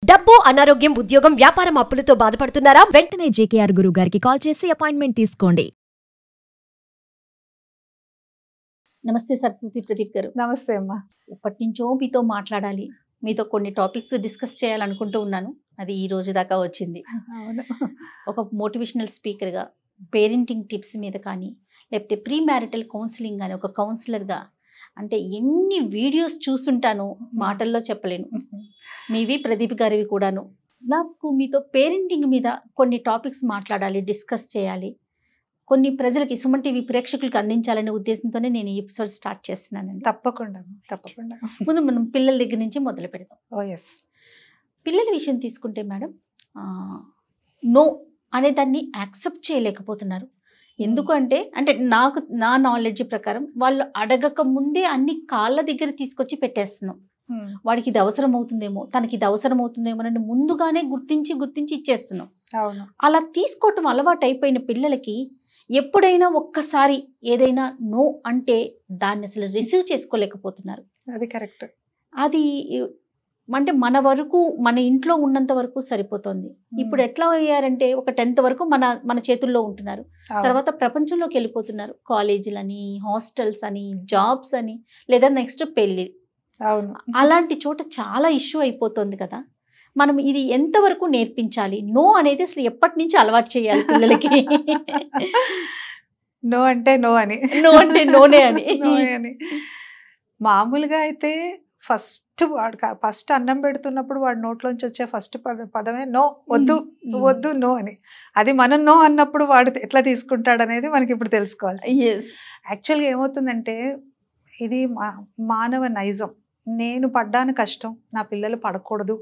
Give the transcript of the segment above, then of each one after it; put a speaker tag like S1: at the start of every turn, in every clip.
S1: డబ్బు, అనారోగ్యం, ఉద్యోగం, వ్యాపారం అప్పులతో బాధపడుతున్నారా?
S2: వెంటనే జేకేఆర్ గురువు గారికి కాల్ చేసి అపాయింట్మెంట్ తీసుకోండి.
S3: నమస్తే సరస్వతి ప్రదీప్ గారు.
S4: నమస్తే అమ్మా.
S3: ఎప్పటి నుంచో మీతో మాట్లాడాలి, మీతో కొన్ని టాపిక్స్ డిస్కస్ చేయాలనుకుంటూ ఉన్నాను. అది ఈ రోజు దాకా వచ్చింది.
S4: అవును.
S3: ఒక మోటివేషనల్ స్పీకర్గా, పేరెంటింగ్ టిప్స్ మీద కానీ, లేకపోతే ప్రీ మ్యారిటల్ కౌన్సిలింగ్ కానీ ఒక కౌన్సిలర్గా, అంటే ఎన్ని వీడియోస్ చూస్తుంటాను, మాటల్లో చెప్పలేను. మీవి ప్రదీప్ గారివి కూడాను. నాకు మీతో పేరెంటింగ్ మీద కొన్ని టాపిక్స్ మాట్లాడాలి, డిస్కస్ చేయాలి, కొన్ని ప్రజలకి, సుమన్ టీవీ ప్రేక్షకులకు అందించాలనే ఉద్దేశంతోనే నేను ఈ ఎపిసోడ్ స్టార్ట్ చేస్తున్నానండి.
S4: తప్పకుండా తప్పకుండా.
S3: ముందు మనం పిల్లల దగ్గర నుంచి మొదలు పెడదాం.
S4: ఎస్.
S3: పిల్లల విషయం తీసుకుంటే మేడం, నో అనే దాన్ని యాక్సెప్ట్ చేయలేకపోతున్నారు. ఎందుకు అంటే నా నాలెడ్జ్ ప్రకారం వాళ్ళు అడగక ముందే అన్ని కాళ్ళ దగ్గర తీసుకొచ్చి పెట్టేస్తున్నాం. వాడికి ఇది అవసరం అవుతుందేమో, తనకి ఇది అవసరం అవుతుందేమో అని ముందుగానే గుర్తించి ఇచ్చేస్తున్నాం.
S4: అవును.
S3: అలా తీసుకోవటం అలవాటు అయిపోయిన పిల్లలకి ఎప్పుడైనా ఒక్కసారి ఏదైనా నో అంటే దాన్ని అసలు రిసీవ్ చేసుకోలేకపోతున్నారు.
S4: అది కరెక్ట్.
S3: అది అంటే మన వరకు, మన ఇంట్లో ఉన్నంత వరకు సరిపోతుంది. ఇప్పుడు ఎట్లా అయ్యారంటే ఒక 10th వరకు మన చేతుల్లో ఉంటున్నారు. తర్వాత ప్రపంచంలోకి వెళ్ళిపోతున్నారు. కాలేజీలని, హాస్టల్స్ అని, జాబ్స్ అని, లేదా నెక్స్ట్ పెళ్ళి.
S4: అవును.
S3: అలాంటి చోట చాలా ఇష్యూ అయిపోతుంది కదా. మనం ఇది ఎంతవరకు నేర్పించాలి? నో అనేది అసలు ఎప్పటి నుంచి అలవాటు చేయాలి పిల్లలకి?
S4: నో అంటే నో అని,
S3: నో అంటే నోనే అని.
S4: మామూలుగా అయితే ఫస్ట్ అన్నం పెడుతున్నప్పుడు వాడు నోట్లోంచి వచ్చే ఫస్ట్ పదమే నో, వద్దు నో అని. అది మనం నో అన్నప్పుడు వాడు ఎట్లా తీసుకుంటాడు అనేది మనకి ఇప్పుడు తెలుసుకోవాలి. యాక్చువల్గా ఏమవుతుందంటే, ఇది మానవ నైజం. నేను పడ్డాను కష్టం, నా పిల్లలు పడకూడదు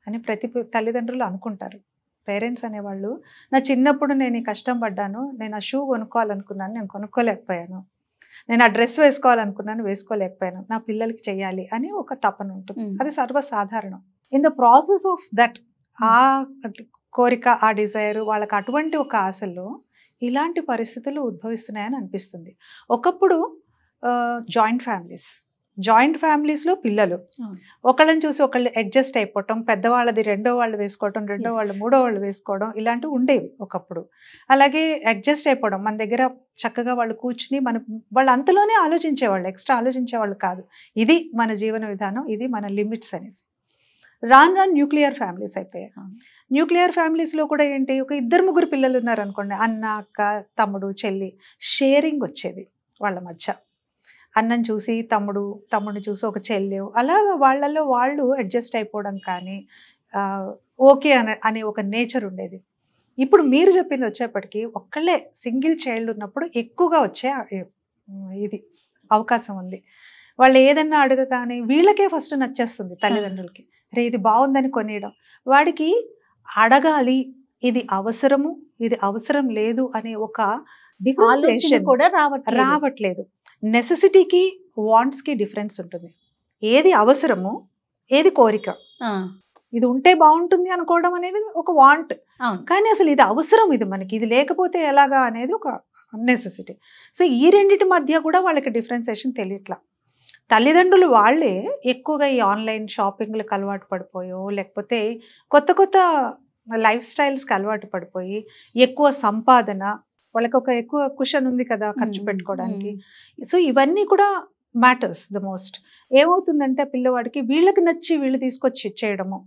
S4: అని ప్రతి తల్లిదండ్రులు అనుకుంటారు. పేరెంట్స్ అనేవాళ్ళు, నా చిన్నప్పుడు నేను ఈ కష్టం పడ్డాను, నేను ఆ షూ కొనుక్కోవాలనుకున్నాను, నేను కొనుక్కోలేకపోయాను, నేను ఆ డ్రెస్ వేసుకోవాలనుకున్నాను, వేసుకోలేకపోయాను, నా పిల్లలకి చెయ్యాలి అని ఒక తపన ఉంటుంది. అది సర్వసాధారణం. In the process of that, ఆ కోరిక, ఆ డిజైర్, వాళ్ళకి అటువంటి ఒక ఆశల్లో ఇలాంటి పరిస్థితులు ఉద్భవిస్తున్నాయని అనిపిస్తుంది. ఒకప్పుడు జాయింట్ ఫ్యామిలీస్లో పిల్లలు ఒకళ్ళని చూసి ఒకళ్ళు అడ్జస్ట్ అయిపోవటం, పెద్దవాళ్ళది రెండో వాళ్ళు వేసుకోవటం, రెండో వాళ్ళు మూడో వాళ్ళు వేసుకోవడం, ఇలాంటివి ఉండేవి ఒకప్పుడు. అలాగే అడ్జస్ట్ అయిపోవడం, మన దగ్గర చక్కగా వాళ్ళు కూర్చుని వాళ్ళు అంతలోనే ఆలోచించేవాళ్ళు, ఎక్స్ట్రా ఆలోచించేవాళ్ళు కాదు. ఇది మన జీవన విధానం, ఇది మన లిమిట్స్ అనేసి. రాను న్యూక్లియర్ ఫ్యామిలీస్ అయిపోయాయి. న్యూక్లియర్ ఫ్యామిలీస్లో కూడా ఏంటి, ఒక 2-3 పిల్లలు ఉన్నారనుకోండి, అన్న, అక్క, తమ్ముడు, చెల్లి, షేరింగ్ వచ్చేది వాళ్ళ మధ్య. అన్నం చూసి తమ్ముడిని చూసి ఒక చెల్లి, అలాగా వాళ్ళల్లో వాళ్ళు అడ్జస్ట్ అయిపోవడం కానీ, ఓకే అనే ఒక నేచర్ ఉండేది. ఇప్పుడు మీరు చెప్పింది వచ్చేప్పటికీ ఒక్కళ్ళే సింగిల్ చైల్డ్ ఉన్నప్పుడు ఎక్కువగా వచ్చే ఇది అవకాశం ఉంది. వాళ్ళు ఏదన్నా అడగగానే వీళ్ళకే ఫస్ట్ నచ్చేస్తుంది తల్లిదండ్రులకి. రే ఇది బాగుందని కొనియడం. వాడికి అడగాలి, ఇది అవసరము, ఇది అవసరం లేదు అనే ఒక డిఫరెన్షియేషన్ కూడా రావట్లేదు. నెసెసిటీకి, వాంట్స్కి డిఫరెన్స్ ఉంటుంది. ఏది అవసరము, ఏది కోరిక. ఇది ఉంటే బాగుంటుంది అనుకోవడం అనేది ఒక వాంట్, కానీ అసలు ఇది అవసరం, ఇది మనకి, ఇది లేకపోతే ఎలాగా అనేది ఒక నెసెసిటీ. సో ఈ రెండింటి మధ్య కూడా వాళ్ళకి డిఫరెన్సియేషన్ తెలియట్లా. తల్లిదండ్రులు వాళ్ళే ఎక్కువగా ఈ ఆన్లైన్ షాపింగ్లకు అలవాటు పడిపోయో, లేకపోతే కొత్త లైఫ్ స్టైల్స్కి అలవాటు పడిపోయి, ఎక్కువ సంపాదన, వాళ్ళకి ఒక ఎక్కువ కుషన్ ఉంది కదా ఖర్చు పెట్టుకోవడానికి. సో ఇవన్నీ కూడా మ్యాటర్స్ ద మోస్ట్. ఏమవుతుందంటే పిల్లవాడికి వీళ్ళకి నచ్చి వీళ్ళు తీసుకొచ్చి ఇచ్చేయడము.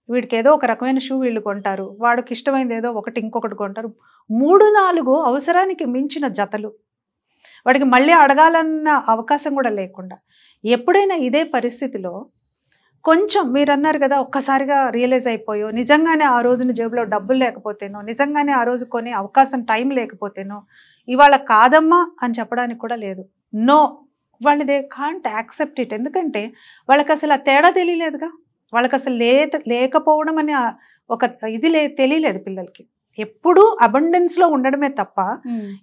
S4: వీడికి ఏదో ఒక రకమైన షూ వీళ్ళు కొంటారు, వాడికి ఇష్టమైంది ఏదో ఇంకొకటి కొంటారు. 3-4 అవసరానికి మించిన జతలు, వాడికి మళ్ళీ అడగాలన్న అవకాశం కూడా లేకుండా. ఎప్పుడైనా ఇదే పరిస్థితిలో కొంచెం మీరు అన్నారు కదా, ఒక్కసారిగా రియలైజ్ అయిపోయో, నిజంగానే ఆ రోజున జేబులో డబ్బులు లేకపోతేనో, నిజంగానే ఆ రోజు కొనే అవకాశం టైం లేకపోతేనో, ఇవాళ కాదమ్మా అని చెప్పడానికి కూడా లేదు. నో, వాళ్ళు దే కాంట్ యాక్సెప్ట్ ఇట్. ఎందుకంటే వాళ్ళకి అసలు ఆ తేడా తెలియలేదుగా. వాళ్ళకి అసలు లేకపోవడం అనే ఒక ఇది తెలియలేదు పిల్లలకి. ఎప్పుడూ అబండెన్స్లో ఉండడమే తప్ప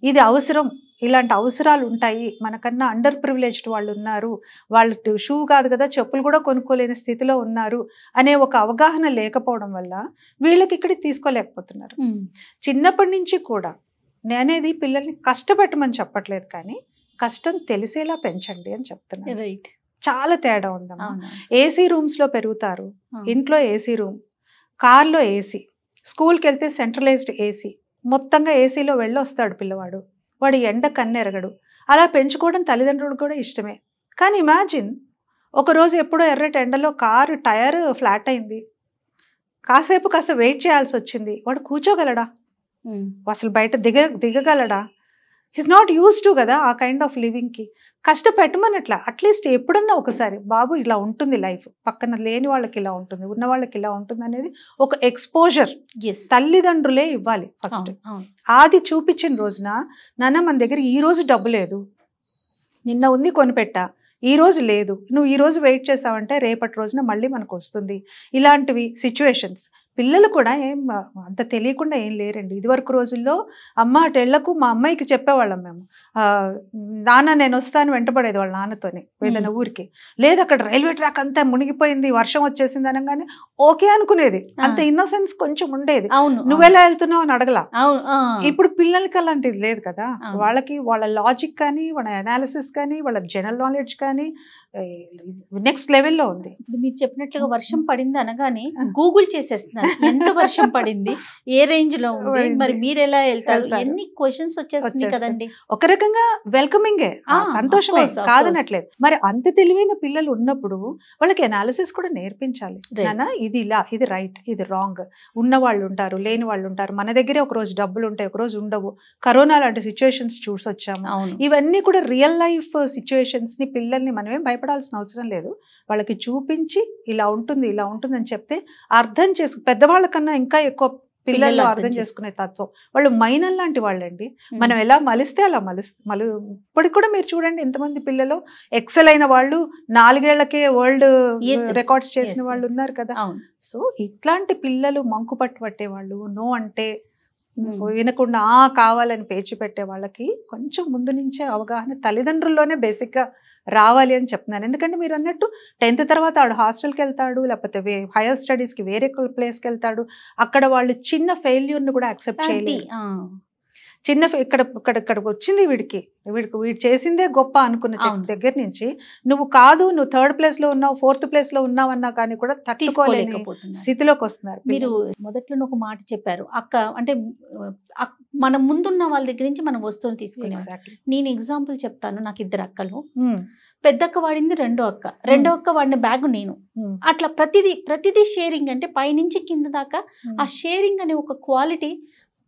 S4: ఇది అవసరం, ఇలాంటి అవసరాలు ఉంటాయి, మనకన్నా అండర్ ప్రివిలేజ్డ్ వాళ్ళు ఉన్నారు, వాళ్ళు షూ కాదు కదా చెప్పులు కూడా కొనుక్కోలేని స్థితిలో ఉన్నారు అనే ఒక అవగాహన లేకపోవడం వల్ల వీళ్ళకి ఇక్కడికి తీసుకోలేకపోతున్నారు. చిన్నప్పటి నుంచి కూడా నేనేది పిల్లల్ని కష్టపెట్టమని చెప్పట్లేదు, కానీ కష్టం తెలిసేలా పెంచండి అని చెప్తున్నాను.
S3: రైట్.
S4: చాలా తేడా ఉందమ్మా. ఏసీ రూమ్స్ లో పెరుగుతారు, ఇంట్లో ఏసీ రూమ్, కార్లో ఏసీ, స్కూల్కి వెళ్తే సెంట్రలైజ్డ్ ఏసీ, మొత్తంగా ఏసీలో వెళ్ళొస్తాడు పిల్లవాడు, వాడు ఎండ కన్నెరగడు. అలా పెంచుకోవడం తల్లిదండ్రులకు కూడా ఇష్టమే. కానీ ఇమాజిన్ ఒకరోజు ఎప్పుడో ఎర్రటి ఎండలో కారు టైర్ ఫ్లాట్ అయింది, కాస్త వెయిట్ చేయాల్సి వచ్చింది, వాడు కూర్చోగలడా? అసలు బయట దిగగలడా? హిస్ నాట్ యూజ్ టు కదా ఆ కైండ్ ఆఫ్ లివింగ్కి. కష్టపెట్టమనట్లా, అట్లీస్ట్ ఎప్పుడన్నా ఒకసారి బాబు ఇలా ఉంటుంది లైఫ్, పక్కన లేని వాళ్ళకి ఇలా ఉంటుంది, ఉన్న వాళ్ళకి ఇలా ఉంటుంది అనేది ఒక ఎక్స్పోజర్ తల్లిదండ్రులే ఇవ్వాలి ఫస్ట్. అది చూపించిన రోజున నాన్న మన దగ్గర ఈ రోజు డబ్బు లేదు, నిన్న ఉంది కొనిపెట్టా, ఈ రోజు లేదు, నువ్వు ఈ రోజు వెయిట్ చేసావంటే రేపటి రోజున మళ్ళీ మనకు వస్తుంది. ఇలాంటివి సిచ్యువేషన్స్ పిల్లలు కూడా ఏం అంత తెలియకుండా ఏం లేరండి. ఇదివరకు రోజుల్లో అమ్మ అటెళ్లకు మా అమ్మాయికి చెప్పేవాళ్ళం మేము, నాన్న నేను వస్తాను వెంటపడేది వాళ్ళ నాన్నతోనే ఏదైనా ఊరికి. లేదు అక్కడ రైల్వే ట్రాక్ అంతా మునిగిపోయింది, వర్షం వచ్చేసింది అనగానే ఓకే అనుకునేది. అంత ఇన్నోసెన్స్ కొంచెం ఉండేది. నువ్వెలా వెళ్తున్నావు అని అడగలా. ఇప్పుడు పిల్లలకి అలాంటిది లేదు కదా. వాళ్ళకి వాళ్ళ లాజిక్ కానీ, వాళ్ళ అనాలిసిస్ కానీ, వాళ్ళ జనరల్ నాలెడ్జ్ కానీ నెక్స్ట్ లెవెల్లో ఉంది.
S3: ఇప్పుడు మీరు చెప్పినట్లుగా వర్షం పడింది అనగానే గూగుల్ చేసేస్తున్నారు ఎంత వర్షం పడింది, ఏ రేంజ్ లో ఉంది, మరి మీరు ఎలా వెళ్తారు, ఎన్ని క్వశ్చన్స్ వచ్చేస్తున్నాయి కదండి.
S4: ఒక రకంగా వెల్కమింగే, సంతోషమే, కాదనట్లేదు. మరి అంత తెలివైన పిల్లలు ఉన్నప్పుడు వాళ్ళకి అనాలిసిస్ కూడా నేర్పించాలి. నాన్న ఇది ఇలా, ఇది రైట్, ఇది రాంగ్. ఉన్న వాళ్ళు ఉంటారు, లేని వాళ్ళు ఉంటారు. మన దగ్గరే ఒక రోజు డబ్బులు ఉంటాయి, ఒక రోజు ఉండవు. కరోనా లాంటి సిచ్యువేషన్స్ చూసొచ్చాము. ఇవన్నీ కూడా రియల్ లైఫ్ సిచ్యువేషన్స్ ని పిల్లల్ని మనమేం భయపడాల్సిన అవసరం లేదు. వాళ్ళకి చూపించి ఇలా ఉంటుంది, ఇలా ఉంటుంది అని చెప్తే అర్థం చేసుకు, పెద్దవాళ్ళ కన్నా ఇంకా ఎక్కువ పిల్లలు అర్థం చేసుకునే తత్వం. వాళ్ళు మైనల్ లాంటి వాళ్ళండి. మనం ఎలా మలిస్తే అలా ఇప్పటికి కూడా మీరు చూడండి ఎంతమంది పిల్లలు ఎక్సెల్ అయిన వాళ్ళు, 4 ఏళ్లకే వరల్డ్ రికార్డ్స్ చేసిన వాళ్ళు ఉన్నారు కదా. సో ఇట్లాంటి పిల్లలు మంకు పట్టే వాళ్ళు, నో అంటే వినకుండా కావాలని పేచి పెట్టే వాళ్ళకి కొంచెం ముందు నుంచే అవగాహన తల్లిదండ్రుల్లోనే బేసిక్గా రావాలి అని చెప్తున్నాను. ఎందుకంటే మీరు అన్నట్టు 10th తర్వాత వాడు హాస్టల్కి వెళ్తాడు, లేకపోతే హైయర్ స్టడీస్కి వేరే ప్లేస్కి వెళ్తాడు. అక్కడ వాళ్ళు చిన్న ఫెయిల్యూర్ని కూడా యాక్సెప్ట్ చేయలేదు. చిన్న ఇక్కడ వచ్చింది వీడు చేసిందే గొప్ప అనుకున్న దగ్గర నుంచి నువ్వు 3rd place లో ఉన్నావు, 4th place లో ఉన్నావు అన్నా కానీ కూడా తట్టుకోలేని స్థితిలోకి వస్తున్నారు.
S3: మీరు మొదట్లో ఒక మాట చెప్పారు, అక్క అంటే మన ముందున్న వాళ్ళ దగ్గర నుంచి మనం వస్తువులు తీసుకునే. నేను ఎగ్జాంపుల్ చెప్తాను. నాకు 2 అక్కలు, పెద్దక్క వాడింది రెండో అక్క వాడిన బ్యాగ్ నేను. అట్లా ప్రతిదీ షేరింగ్. అంటే పైనుంచి కింద దాకా ఆ షేరింగ్ అనే ఒక క్వాలిటీ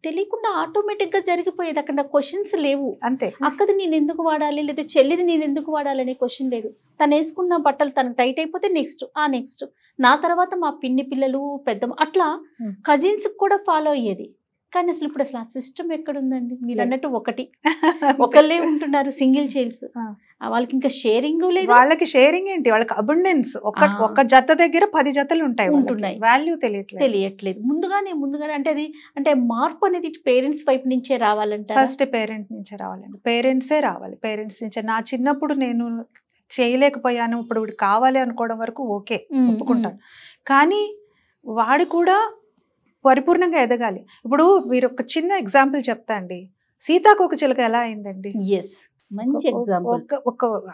S3: తెలియకుండా ఆటోమేటిక్ గా జరిగిపోయేది. అక్కడ క్వశ్చన్స్ లేవు.
S4: అంతే.
S3: అక్కది నేను ఎందుకు వాడాలి, లేదా చెల్లిది నేను ఎందుకు వాడాలి అనే క్వశ్చన్ లేదు. తను వేసుకున్న బట్టలు తనకు టైట్ అయిపోతే నెక్స్ట్ నా తర్వాత మా పిన్ని పిల్లలు, పెద్ద, అట్లా కజిన్స్ కూడా ఫాలో అయ్యేది. కానీ ఇప్పుడు ఆ సిస్టమ్ ఎక్కడుందండి? మీరు అన్నట్టు ఒకళ్ళే ఉంటున్నారు, సింగిల్ చైల్డ్స్. వాళ్ళకి ఇంకా షేరింగ్ లేదు.
S4: వాళ్ళకి షేరింగ్ ఏంటి, వాళ్ళకి అబండెన్స్. ఒక జత దగ్గర 10 జతలు ఉంటున్నాయి. వాల్యూ
S3: తెలియట్లేదు. ముందుగానే అంటే అది అంటే మార్పు అనేది పేరెంట్స్ వైపు నుంచే రావాలంటే
S4: ఫస్ట్ పేరెంట్ నుంచే రావాలండి. పేరెంట్సే రావాలి. పేరెంట్స్ నుంచే. నా చిన్నప్పుడు నేను చేయలేకపోయాను, ఇప్పుడు వీడు కావాలి అనుకోవడం వరకు ఓకే, ఒప్పుకుంటాను. కానీ వాడు కూడా పరిపూర్ణంగా ఎదగాలి. ఇప్పుడు మీరు ఒక చిన్న ఎగ్జాంపుల్ చెప్తా అండి. సీతాకోకచిలుక ఎలా అయిందండి?
S3: మంచి ఎగ్జాంపుల్.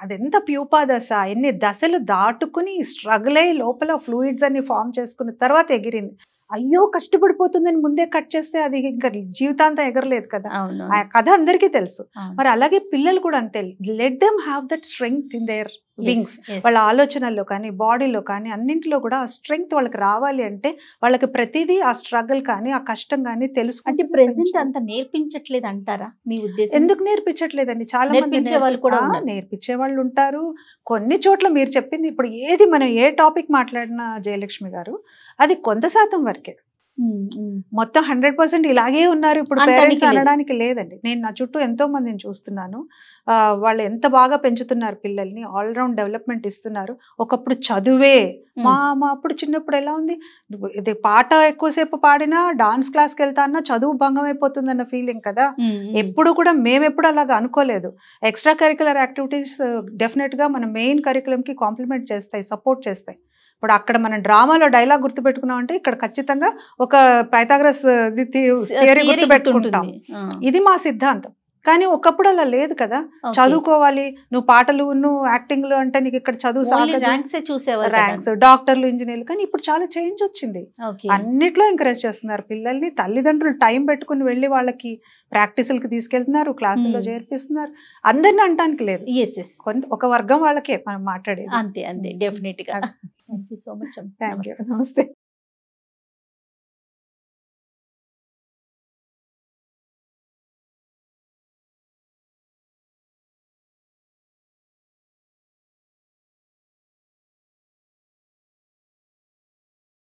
S4: అదెంత ప్యూపా దశ, ఎన్ని దశలు దాటుకుని స్ట్రగుల్ అయ్యి లోపల ఫ్లూయిడ్స్ అన్ని ఫామ్ చేసుకున్న తర్వాత ఎగిరింది. అయ్యో కష్టపడిపోతుందని ముందే కట్ చేస్తే అది ఇంకా జీవితాంతం ఎగరలేదు కదా. ఆ కథ అందరికీ తెలుసు. మరి అలాగే పిల్లలు కూడా అంతే. Let them have that strength in there wings. వాళ్ళ ఆలోచనల్లో కానీ, బాడీలో కానీ, అన్నింటిలో కూడా ఆ స్ట్రెంగ్త్ వాళ్ళకి రావాలి అంటే వాళ్ళకి ప్రతిదీ ఆ స్ట్రగుల్ కానీ, ఆ కష్టం కానీ తెలుసు.
S3: అంటే ప్రెసెంట్ అంత నేర్పించట్లేదు అంటారా మీ ఉద్దేశం?
S4: ఎందుకు నేర్పించట్లేదండి? చాలా మంది నేర్పించే వాళ్ళు ఉంటారు. కొన్ని చోట్ల మీరు చెప్పింది ఇప్పుడు ఏది మనం ఏ టాపిక్ మాట్లాడినా జయలక్ష్మి గారు, అది కొంత శాతం వరకే. మొత్తం 100% ఇలాగే ఉన్నారు ఇప్పుడు పేరెంట్స్ అనడానికి లేదండి. నేను నా చుట్టూ ఎంతో మందిని చూస్తున్నాను. వాళ్ళు ఎంత బాగా పెంచుతున్నారు పిల్లల్ని, ఆల్రౌండ్ డెవలప్మెంట్ ఇస్తున్నారు. ఒకప్పుడు చదువే మా అప్పుడు చిన్నప్పుడు ఎలా ఉంది, ఇది పాట ఎక్కువసేపు పాడినా, డాన్స్ క్లాస్కి వెళ్తా అన్నా చదువు భంగం అయిపోతుంది అన్న ఫీలింగ్ కదా. ఎప్పుడు కూడా మేమెప్పుడు అలాగా అనుకోలేదు. ఎక్స్ట్రా కరిక్యులర్ యాక్టివిటీస్ డెఫినెట్ గా మన మెయిన్ కరిక్యులంకి కాంప్లిమెంట్ చేస్తాయి, సపోర్ట్ చేస్తాయి. ఇప్పుడు అక్కడ మనం డ్రామాలో డైలాగ్ గుర్తుపెట్టుకున్నాం అంటే ఇక్కడ ఖచ్చితంగా ఒక పైథాగరస్ థియరీ గుర్తుపెట్టుకుంటాం. ఇది మా సిద్ధాంతం. కానీ ఒకప్పుడు అలా లేదు కదా. చదువుకోవాలి, నువ్వు పాటలు నువ్వు యాక్టింగ్ లో అంటే నీకు ఇక్కడ చదువు
S3: ర్యాంక్స్ చూసేవారు,
S4: ర్యాంక్స్, డాక్టర్లు, ఇంజనీర్లు. కానీ ఇప్పుడు చాలా చేంజ్ వచ్చింది, అన్నిట్లో ఎంకరేజ్ చేస్తున్నారు పిల్లల్ని. తల్లిదండ్రులు టైం పెట్టుకుని వెళ్ళి వాళ్ళకి ప్రాక్టీసులకి తీసుకెళ్తున్నారు, క్లాసుల్లో చేర్పిస్తున్నారు. అందరిని అంటానికి లేదు, ఒక వర్గం వాళ్ళకే మనం మాట్లాడేది.
S3: అంతే అంతే, డెఫినెట్ గా. Thank you so much.
S4: నమస్తే.